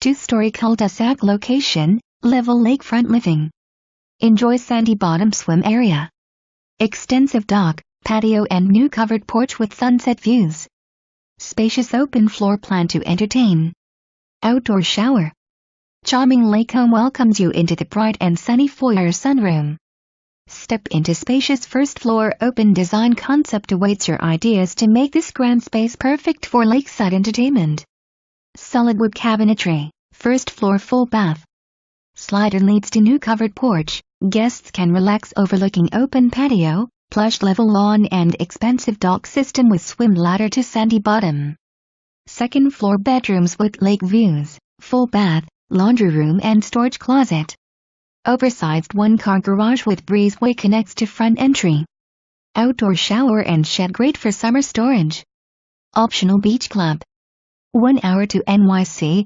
2-story cul-de-sac location, level lakefront living. Enjoy sandy bottom swim area. Extensive dock, patio and new covered porch with sunset views. Spacious open floor plan to entertain. Outdoor shower. Charming lake home welcomes you into the bright and sunny foyer sunroom. Step into spacious first floor open design concept awaits your ideas to make this grand space perfect for lakeside entertainment. Solid wood cabinetry, first floor full bath. Slider leads to new covered porch, guests can relax overlooking open patio, plush level lawn and expansive dock system with swim ladder to sandy bottom. Second floor bedrooms with lake views, full bath, laundry room and storage closet. Oversized one-car garage with breezeway connects to front entry. Outdoor shower and shed great for summer storage. Optional beach club. 1 hour to NYC,